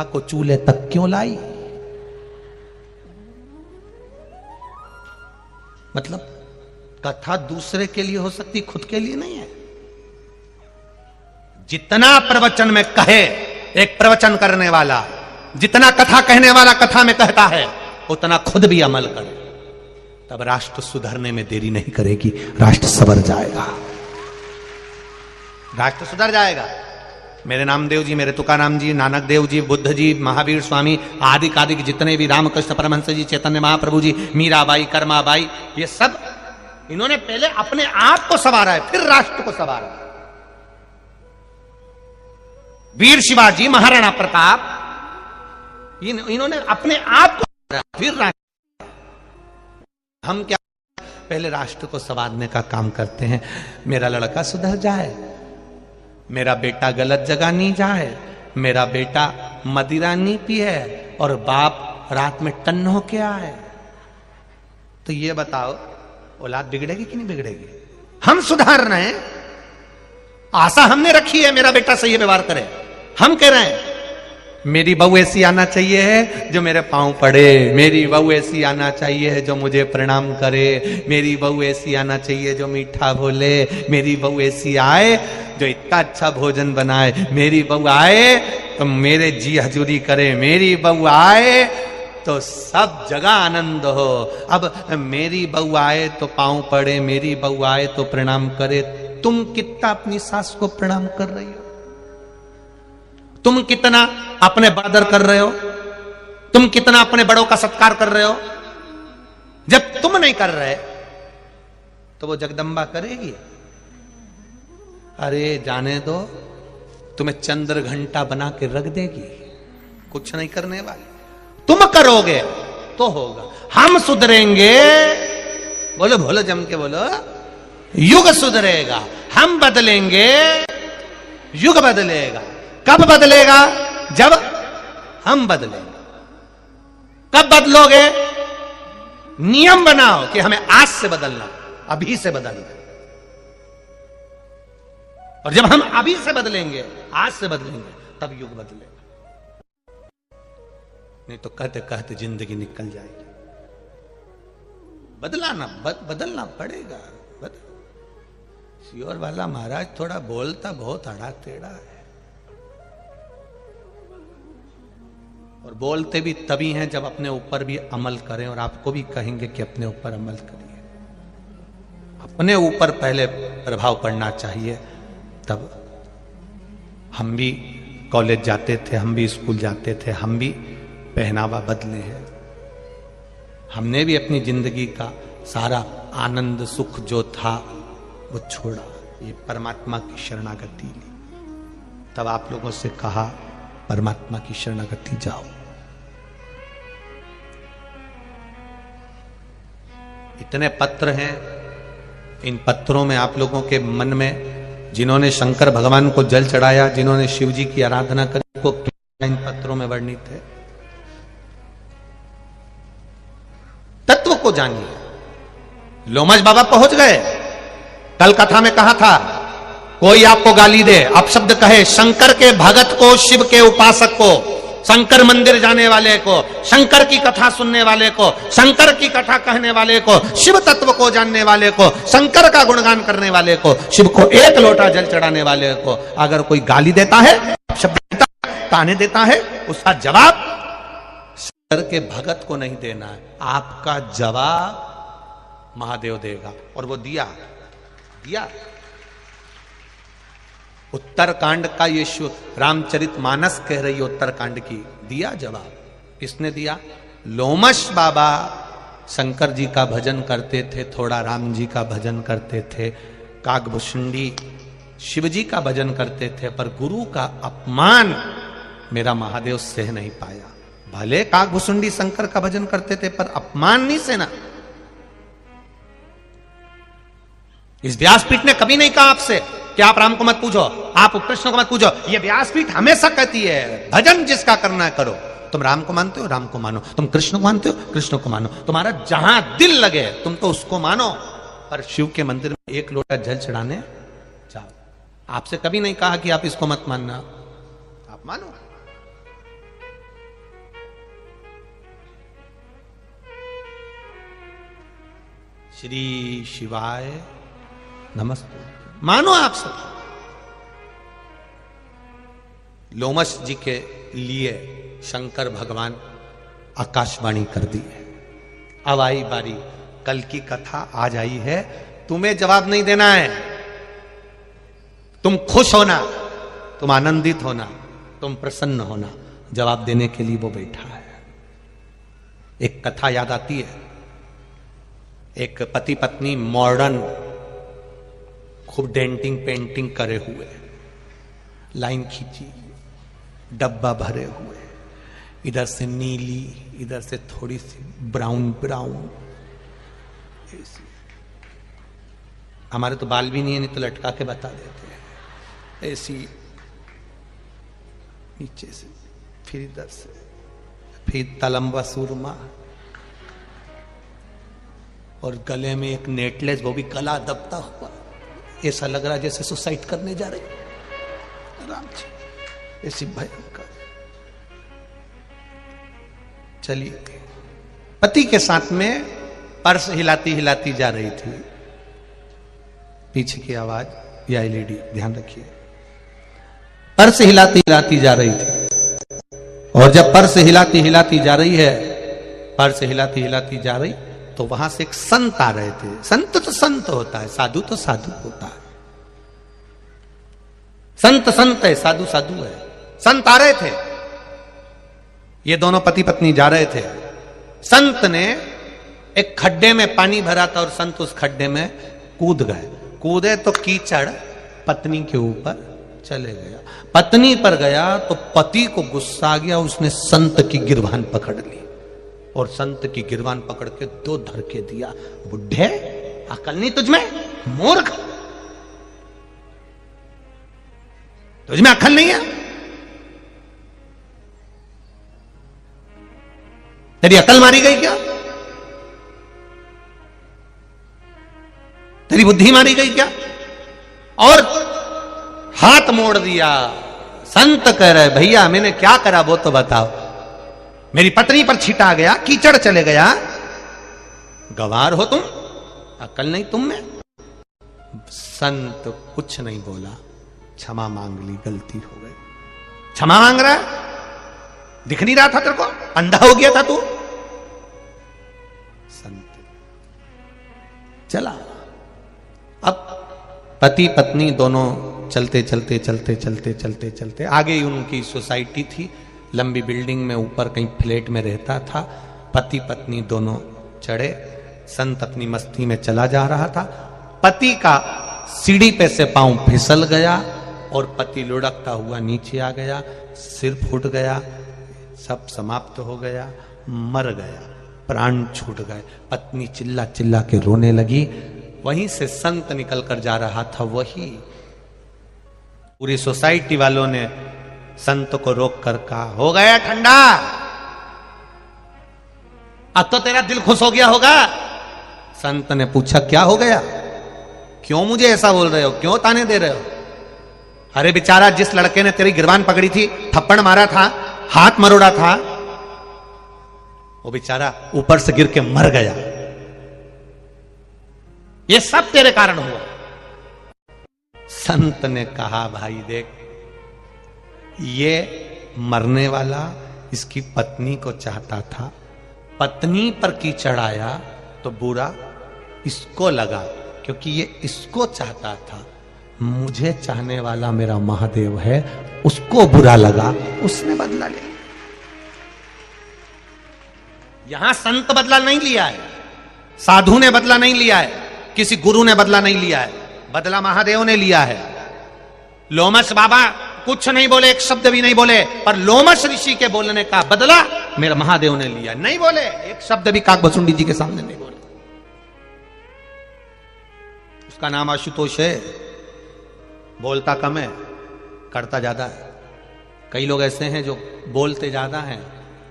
को चूल्हे तक क्यों लाई? मतलब कथा दूसरे के लिए हो सकती, खुद के लिए नहीं है। जितना प्रवचन में कहे एक प्रवचन करने वाला, जितना कथा कहने वाला कथा में कहता है, उतना खुद भी अमल करे, तब राष्ट्र सुधरने में देरी नहीं करेगी, राष्ट्र संवर जाएगा, राष्ट्र सुधर जाएगा। मेरे नामदेव जी, मेरे तुकाराम जी, नानक देव जी, बुद्ध जी, महावीर स्वामी आदि आदि जितने भी रामकृष्ण परमहंस जी, चैतन्य महाप्रभु जी, मीराबाई, कर्माबाई, ये सब इन्होंने पहले अपने आप को संवारा है, फिर राष्ट्र को संवारा। वीर शिवाजी, महाराणा प्रताप, इन्होंने अपने आप को संवारा, फिर राष्ट्र। हम क्या पहले राष्ट्र को संवारने का काम करते हैं। मेरा लड़का सुधर जाए, मेरा बेटा गलत जगह नहीं जाए, मेरा बेटा मदिरा नहीं पिए और बाप रात में टन्न होके आए, तो ये बताओ औलाद बिगड़ेगी कि नहीं बिगड़ेगी? हम सुधार रहे हैं, आशा हमने रखी है मेरा बेटा सही व्यवहार करे। हम कह रहे हैं मेरी बहू ऐसी आना चाहिए है जो मेरे पांव पड़े, मेरी बहू ऐसी आना चाहिए है जो मुझे प्रणाम करे, मेरी बहू ऐसी आना चाहिए जो मीठा बोले, मेरी बहू ऐसी आए जो इतना अच्छा भोजन बनाए, मेरी बहू आए तो मेरे जी हजूरी करे, मेरी बहू आए तो सब जगह आनंद हो। अब मेरी बहू आए तो पांव पड़े, मेरी बहू आए तो प्रणाम करे। तुम कितना अपनी सास को प्रणाम कर रही हो? तुम कितना अपने बड़ादर कर रहे हो? तुम कितना अपने बड़ों का सत्कार कर रहे हो? जब तुम नहीं कर रहे तो वो जगदम्बा करेगी? अरे जाने दो, तुम्हें चंद्र घंटा बना के रख देगी, कुछ नहीं करने वाली। तुम करोगे तो होगा। हम सुधरेंगे, बोलो बोलो जम के बोलो, युग सुधरेगा। हम बदलेंगे, युग बदलेगा। कब बदलेगा? जब हम बदलेंगे। कब बदलोगे? नियम बनाओ कि हमें आज से बदलना, अभी से बदलना। और जब हम अभी से बदलेंगे, आज से बदलेंगे, तब युग बदलेगा। नहीं तो कहते कहते जिंदगी निकल जाएगी। बदलना पड़ेगा। श्योर वाला महाराज थोड़ा बोलता बहुत अड़ा टेढ़ा है, और बोलते भी तभी हैं जब अपने ऊपर भी अमल करें। और आपको भी कहेंगे कि अपने ऊपर अमल करिए। अपने ऊपर पहले प्रभाव पड़ना चाहिए, तब। हम भी कॉलेज जाते थे, हम भी स्कूल जाते थे, हम भी पहनावा बदले हैं। हमने भी अपनी जिंदगी का सारा आनंद सुख जो था वो छोड़ा, ये परमात्मा की शरणागति ली। तब आप लोगों से कहा परमात्मा की शरणागति जाओ। इतने पत्र हैं, इन पत्रों में आप लोगों के मन में जिन्होंने शंकर भगवान को जल चढ़ाया, जिन्होंने शिव जी की आराधना करी, को इन पत्रों में वर्णित है। तत्व को जानिए। लोमश बाबा पहुंच गए। कल कथा में कहा था, कोई आपको गाली दे, अपशब्द कहे, शंकर के भगत को, शिव के उपासक को, शंकर मंदिर जाने वाले को, शंकर की कथा सुनने वाले को, शंकर की कथा कहने वाले को, शिव तत्व को जानने वाले को, शंकर का गुणगान करने वाले को, शिव को एक लोटा जल चढ़ाने वाले को अगर कोई गाली देता है, शब्द देता है, ताने देता है, उसका जवाब शंकर के भगत को नहीं देना है, आपका जवाब महादेव देगा। और वो दिया। उत्तरकांड का ये रामचरित मानस कह रही है, उत्तरकांड की दिया जवाब। किसने दिया? लोमश बाबा शंकर जी का भजन करते थे, थोड़ा राम जी का भजन करते थे, काकभुषुंडी शिव जी का भजन करते थे, पर गुरु का अपमान मेरा महादेव सह नहीं पाया। भले काकभुषुंडी शंकर का भजन करते थे, पर अपमान नहीं सहना। इस व्यासपीठ ने कभी नहीं कहा आपसे कि आप राम को मत पूजो, आप कृष्ण को मत पूजो। ये व्यासपीठ हमेशा कहती है भजन जिसका करना है करो। तुम राम को मानते हो, राम को मानो। तुम कृष्ण को मानते हो, कृष्ण को मानो। तुम्हारा जहां दिल लगे तुम तो उसको मानो, पर शिव के मंदिर में एक लोटा जल चढ़ाने जाओ। आपसे कभी नहीं कहा कि आप इसको मत मानना, आप मानो। श्री शिवाय नमस्ते। मानो आप सब लोमश जी के लिए शंकर भगवान आकाशवाणी कर दी है। अब आई बारी, कल की कथा आज आई है, तुम्हें जवाब नहीं देना है। तुम खुश होना, तुम आनंदित होना, तुम प्रसन्न होना, जवाब देने के लिए वो बैठा है। एक कथा याद आती है, एक पति पत्नी मॉडर्न खूब डेंटिंग पेंटिंग करे हुए, लाइन खींची, डब्बा भरे हुए, इधर से नीली, इधर से थोड़ी सी ब्राउन ब्राउन। हमारे तो बाल भी नहीं है, नहीं तो लटका के बता देते हैं। ऐसी नीचे से, फिर इधर से, फिर तलम्बा सुरमा, और गले में एक नेकलेस, वो भी गला दबता हुआ। ऐसा लग रहा जैसे सुसाइड करने जा रही राम जी, ऐसी भयंकर। चलिए, पति के साथ में पर्स हिलाती हिलाती जा रही थी। पीछे की आवाज, या लेडी ध्यान रखिए, पर्स हिलाती हिलाती जा रही थी। और जब पर्स हिलाती हिलाती जा रही है, पर्स हिलाती हिलाती जा रही, तो वहां से एक संत आ रहे थे। संत तो संत होता है, साधु तो साधु होता है। संत संत है, साधु साधु है। संत आ रहे थे, ये दोनों पति पत्नी जा रहे थे। संत ने एक खड्डे में पानी भरा था और संत उस खड्डे में कूद गए। कूदे तो कीचड़ पत्नी के ऊपर चले गया। पत्नी पर गया तो पति को गुस्सा आ गया, उसने संत की गिरबान पकड़ ली और संत की गिरबान पकड़ के 2 धड़के दिया। बुढ़े, अकल नहीं तुझमें? मूर्ख, तुझमें अकल नहीं है? तेरी अकल मारी गई क्या? तेरी बुद्धि मारी गई क्या? और हाथ मोड़ दिया। संत कह रहे, भैया मैंने क्या करा वो तो बताओ। मेरी पत्नी पर छीटा गया, कीचड़ चले गया, गवार हो तुम, अकल नहीं तुम में? संत कुछ नहीं बोला, क्षमा मांग ली, गलती हो गई। क्षमा मांग रहा है, दिख नहीं रहा था तेरे को? अंधा हो गया था तू? संत चला। अब पति पत्नी दोनों चलते चलते चलते चलते चलते चलते आगे ही उनकी सोसाइटी थी, लंबी बिल्डिंग में, ऊपर कहीं फ्लैट में रहता था। पति पत्नी दोनों चढ़े, संत अपनी मस्ती में चला जा रहा था। पति का सीढ़ी पे से पांव फिसल गया और पति लुढ़कता हुआ नीचे आ गया, सिर फूट गया, सब समाप्त हो गया, मर गया, प्राण छूट गए। पत्नी चिल्ला चिल्ला के रोने लगी। वहीं से संत निकल कर जा रहा था। वही पूरी सोसाइटी वालों ने संत को रोक कर कहा, हो गया ठंडा, अब तो तेरा दिल खुश हो गया होगा। संत ने पूछा, क्या हो गया? क्यों मुझे ऐसा बोल रहे हो? क्यों ताने दे रहे हो? अरे बेचारा, जिस लड़के ने तेरी गिरबान पकड़ी थी, थप्पड़ मारा था, हाथ मरोड़ा था, वो बेचारा ऊपर से गिर के मर गया। ये सब तेरे कारण हुआ। संत ने कहा, भाई देख, ये मरने वाला इसकी पत्नी को चाहता था, पत्नी पर कीचड़ आया तो बुरा इसको लगा, क्योंकि ये इसको चाहता था। मुझे चाहने वाला मेरा महादेव है, उसको बुरा लगा, उसने बदला लिया। यहां संत बदला नहीं लिया है, साधु ने बदला नहीं लिया है, किसी गुरु ने बदला नहीं लिया है, बदला महादेव ने लिया है। लोमश बाबा कुछ नहीं बोले, एक शब्द भी नहीं बोले, पर लोमश ऋषि के बोलने का बदला मेरा महादेव ने लिया। नहीं बोले, एक शब्द भी काकभसुंडी जी के सामने नहीं बोले। उसका नाम आशुतोष है, बोलता कम है, करता ज्यादा है। कई लोग ऐसे हैं जो बोलते ज्यादा हैं,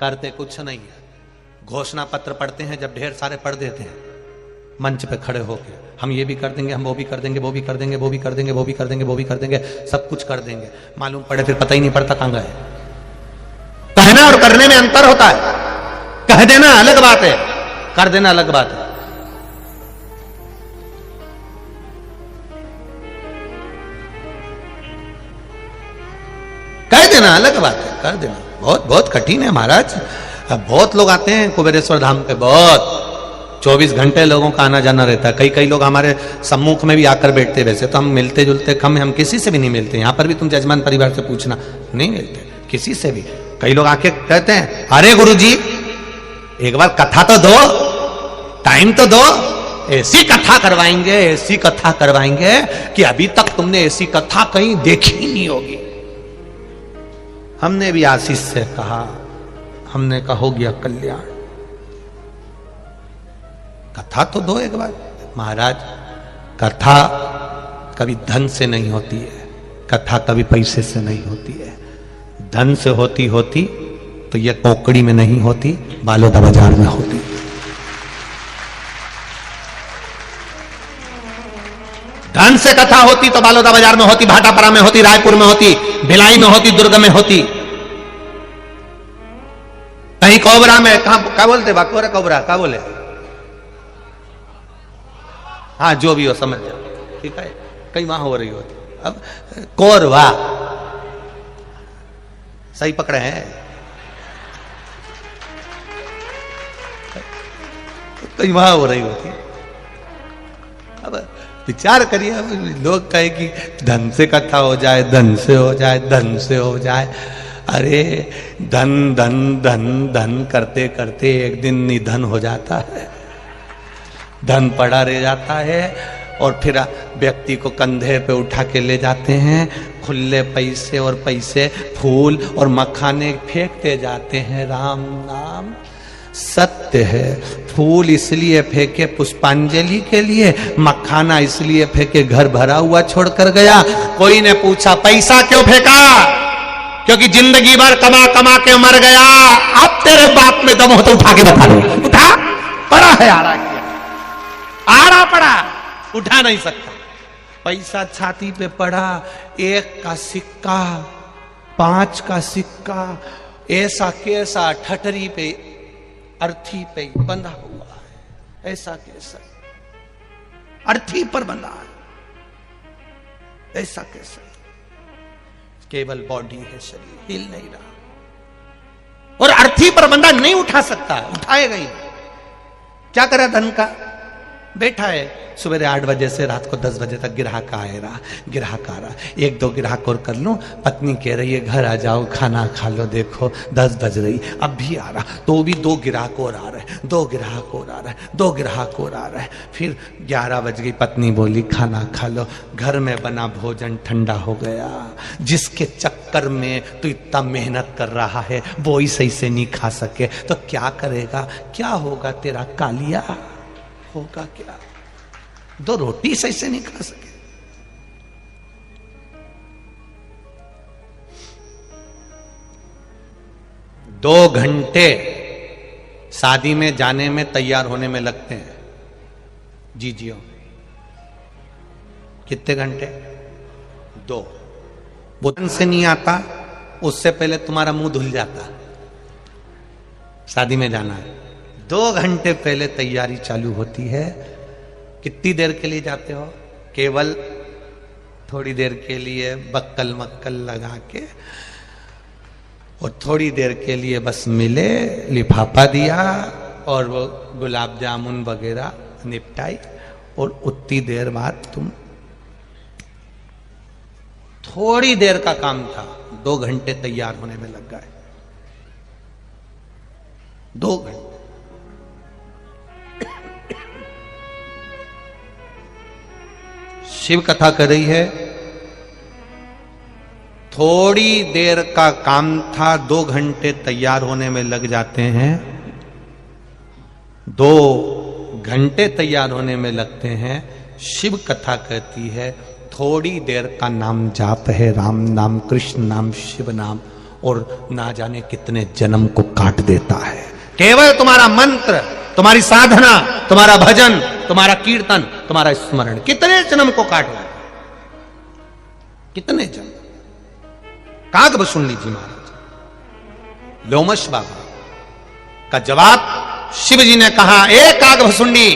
करते कुछ नहीं है। घोषणा पत्र पढ़ते हैं, जब ढेर सारे पढ़ देते हैं मंच पे खड़े होकर, हम ये भी कर देंगे, हम वो भी कर देंगे, वो भी कर देंगे, वो भी कर देंगे, वो भी कर देंगे, वो भी कर देंगे, सब कुछ कर देंगे। मालूम पड़े फिर पता ही नहीं पड़ता कहां गए। कहना और करने में अंतर होता है। कह देना अलग बात है, कर देना अलग बात है। देना अलग बात है, कर देना। बहुत बहुत कठिन है महाराज। अब बहुत लोग आते हैं कुबेरेश्वर धाम पे, बहुत 24 घंटे लोगों का आना जाना रहता है। कई कई लोग हमारे सम्मुख में भी आकर बैठते। वैसे तो हम मिलते जुलते कम, हम किसी से भी नहीं मिलते। यहाँ पर भी तुम जजमान परिवार से पूछना, नहीं मिलते किसी से भी। कई लोग आके कहते हैं अरे गुरुजी एक बार कथा तो दो, टाइम तो दो, ऐसी कथा करवाएंगे, ऐसी कथा करवाएंगे कि अभी तक तुमने ऐसी कथा कहीं देखी ही नहीं होगी। हमने भी आशीष से कहा, हमने कहा हो गया कल्याण, कथा तो दो एक बार। महाराज कथा कभी धन से नहीं होती है, कथा कभी पैसे से नहीं होती है। धन से होती होती तो यह कोकड़ी में नहीं होती, बालोदा बाजार में होती। धन से कथा होती तो बालोदा बाजार में होती, भाटापरा में होती, रायपुर में होती, भिलाई में होती, दुर्ग में होती, कहीं कोबरा में, कहा क्या बोलते बाकोरा कोबरा क्या बोले, हाँ जो भी हो समझ जाओ, ठीक है, कई वहां हो रही होती। अब कोरवा सही पकड़े हैं, कई वहां हो रही होती। अब विचार करिए, लोग कहे कि धन से कथा हो जाए, धन से हो जाए, धन से हो जाए। अरे धन धन धन धन करते करते एक दिन निधन हो जाता है, धन पड़ा रह जाता है और फिर व्यक्ति को कंधे पे उठा के ले जाते हैं, खुले पैसे और पैसे, फूल और मखाने फेंकते जाते हैं। राम नाम सत्य है। फूल इसलिए फेंके पुष्पांजलि के लिए, मखाना इसलिए फेंके घर भरा हुआ छोड़कर गया। कोई ने पूछा पैसा क्यों फेंका, क्योंकि जिंदगी भर कमा कमा के मर गया। अब तेरे बाप में दम हो तो उठा के बता दो, उठा, पड़ा है आरा किया, आरा पड़ा, उठा नहीं सकता। पैसा छाती पे पड़ा, 1 का सिक्का, 5 का सिक्का, ऐसा कैसा ठठरी पे, अर्थी पे बंधा हुआ है, ऐसा कैसा अर्थी पर बंधा है, ऐसा कैसा, केवल बॉडी है, शरीर हिल नहीं रहा और अर्थी पर बंधा नहीं उठा सकता, उठाएगा ही। क्या करे धन का, बैठा है सुबह 8 बजे से रात को 10 बजे तक ग्राहक आ रहा, ग्राहक आ रहा, 1-2 ग्राहक और कर लूं, पत्नी कह रही है घर आ जाओ खाना खा लो, देखो 10 बज रही, अब भी आ रहा, तो भी 2 ग्राहक और आ रहे, 2 ग्राहक और आ रहे, 2 ग्राहक और आ रहे, फिर 11 बज गई, पत्नी बोली खाना खा लो, घर में बना भोजन ठंडा हो गया। जिसके चक्कर में तो इतना मेहनत कर रहा है वो ही सही से नहीं खा सके तो क्या करेगा, क्या होगा तेरा कालिया, होगा क्या, 2 रोटी सही से नहीं खा सके। दो घंटे शादी में जाने में तैयार होने में लगते हैं, जी जियो, कितने घंटे, 2। बुतन से नहीं आता, उससे पहले तुम्हारा मुंह धुल जाता, शादी में जाना है, 2 घंटे पहले तैयारी चालू होती है। कितनी देर के लिए जाते हो, केवल थोड़ी देर के लिए बक्कल मक्कल लगा के, और थोड़ी देर के लिए बस मिले, लिफाफा दिया और वो गुलाब जामुन वगैरह निपटाई, और उतनी देर बाद तुम, थोड़ी देर का काम था, 2 घंटे तैयार होने में लग गए, 2 घंटे। शिव कथा कर रही है, थोड़ी देर का काम था, 2 घंटे तैयार होने में लग जाते हैं, 2 घंटे तैयार होने में लगते हैं। शिव कथा कहती है थोड़ी देर का नाम जाप है, राम नाम, कृष्ण नाम, शिव नाम, और ना जाने कितने जन्म को काट देता है। केवल तुम्हारा मंत्र, तुम्हारी साधना, तुम्हारा भजन, तुम्हारा कीर्तन, तुम्हारा स्मरण कितने जन्म को काट रहा है, कितने जन्म। कागभुसुंडी जी महाराज, लोमश बाबा का जवाब शिव जी ने कहा, ए कागभुसुंडी,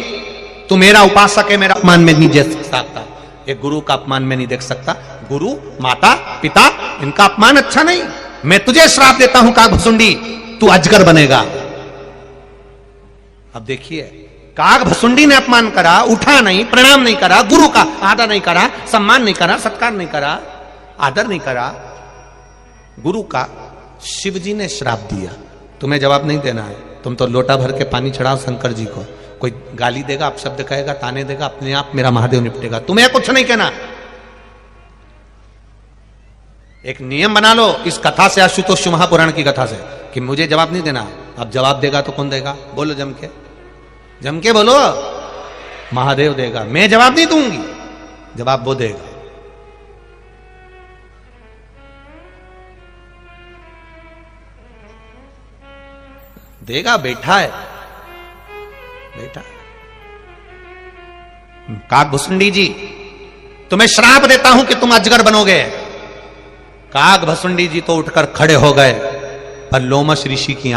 तू मेरा उपासक है, मेरा अपमान में नहीं देख सकता, एक गुरु का अपमान में नहीं देख सकता। गुरु, माता, पिता, इनका अपमान अच्छा नहीं, मैं तुझे श्राप देता हूं काकभसुंडी, तू अजगर बनेगा। अब देखिए, काकभसुंडी ने अपमान करा, उठा नहीं, प्रणाम नहीं करा, गुरु का आदर नहीं करा, सम्मान नहीं करा, सत्कार नहीं करा, आदर नहीं करा, गुरु का। शिव जी ने श्राप दिया, तुम्हें जवाब नहीं देना है, तुम तो लोटा भर के पानी चढ़ाओ शंकर जी को। कोई गाली देगा, अपशब्द कहेगा, ताने देगा, अपने आप मेरा महादेव निपटेगा, तुम्हें कुछ नहीं कहना। एक नियम बना लो इस कथा से, आशुतोष महापुराण की कथा से, कि मुझे जवाब नहीं देना। अब जवाब देगा तो कौन देगा? बोलो जम के बोलो। महादेव देगा, मैं जवाब नहीं दूंगी, जवाब वो देगा। देगा, बैठा है, बेटा। काकभसुंडी जी, तुम्हें श्राप देता हूं कि तुम अजगर बनोगे। काकभसुंडी जी तो उठकर खड़े हो गए, पर लोमश ऋषि की